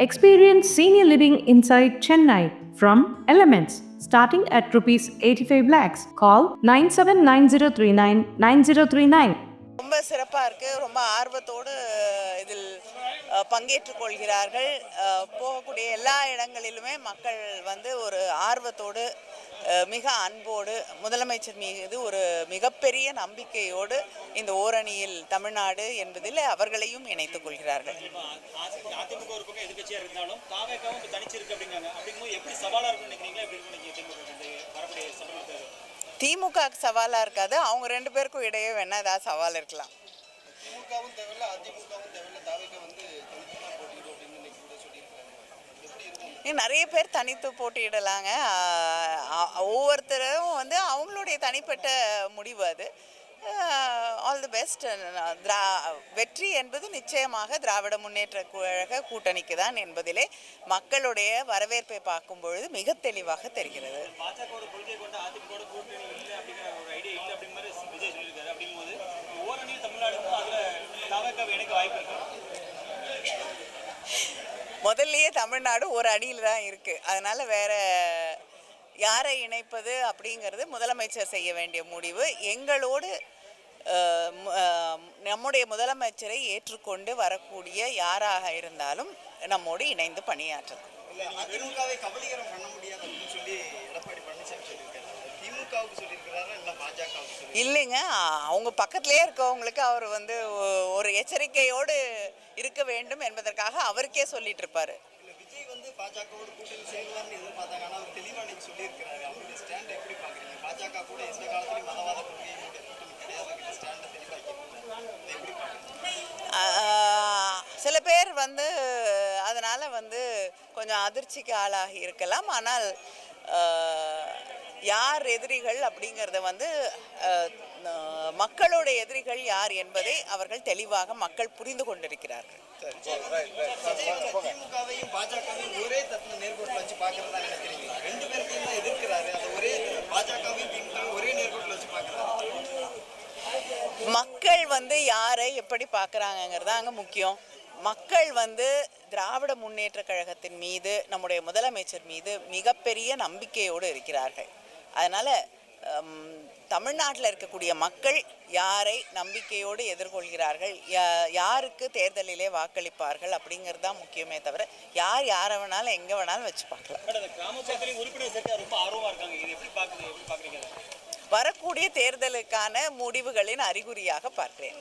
Experience senior living inside Chennai from Elements starting at rupees 85 lakhs. Call 9790399039. ரொம்ப சிறப்பாக இருக்குது. ரொம்ப ஆர்வத்தோடு இதில் பங்கேற்றுக் கொள்கிறார்கள். போகக்கூடிய எல்லா இடங்களிலுமே மக்கள் வந்து ஒரு ஆர்வத்தோடு மிக அன்போடு முதலமைச்சர் மீது ஒரு மிகப்பெரிய நம்பிக்கையோடு இந்த ஓரணியில் தமிழ்நாடு என்பதில் அவர்களையும் இணைத்துக் கொள்கிறார்கள். திமுக சவாலாக இருக்காது. அவங்க ரெண்டு பேருக்கும் இடையே வேணா ஏதாவது சவால் இருக்கலாம். நிறைய பேர் தனித்து போட்டியிடலாங்க. ஒவ்வொருத்தரும் வந்து அவங்களுடைய தனிப்பட்ட முடிவு அது. All the best. வெற்றி என்பது நிச்சயமாக திராவிட முன்னேற்ற கழக கூட்டணிக்கு தான் என்பதிலே மக்களுடைய வரவேற்பை பார்க்கும் பொழுது மிக தெளிவாக தெரிகிறது. முதல்லயே தமிழ்நாடு ஒரு அணியில் தான் இருக்குது. அதனால் வேற யாரை இணைப்பது அப்படிங்கிறது முதலமைச்சர் செய்ய வேண்டிய முடிவு. எங்களோடு நம்முடைய முதலமைச்சரை ஏற்றுக்கொண்டு வரக்கூடிய யாராக இருந்தாலும் நம்மோடு இணைந்து பணியாற்றலாம். இல்லைங்க, அவங்க பக்கத்திலே இருக்கவங்களுக்கு அவர் வந்து ஒரு எச்சரிக்கையோடு இருக்க வேண்டும் என்பதற்காக அவருக்கே சொல்லிட்டு இருப்பாரு. சில பேர் வந்து அதனால் வந்து கொஞ்சம் அதிர்ச்சிக்கு ஆளாகி இருக்கலாம். ஆனால் யார் எதிரிகள் அப்படிங்கிறத வந்து மக்களோட எதிரிகள் யார் என்பதை அவர்கள் தெளிவாக மக்கள் புரிந்து கொண்டிருக்கிறார்கள். மக்கள் வந்து யாரை எப்படி பார்க்குறாங்கங்கிறது அங்கே முக்கியம். மக்கள் வந்து திராவிட முன்னேற்ற கழகத்தின் மீது நம்முடைய முதலமைச்சர் மீது மிகப்பெரிய நம்பிக்கையோடு இருக்கிறார்கள். அதனால் தமிழ்நாட்டில் இருக்கக்கூடிய மக்கள் யாரை நம்பிக்கையோடு எதிர்கொள்கிறார்கள், யாருக்கு தேர்தலிலே வாக்களிப்பார்கள் அப்படிங்கிறது தான் முக்கியமே தவிர யார் யாரை வேணாலும் எங்கே வேணாலும் வச்சு பார்க்கலாம். வரக்கூடிய தேர்தலுக்கான முடிவுகளின் அறிகுறியாக பார்க்கிறேன்.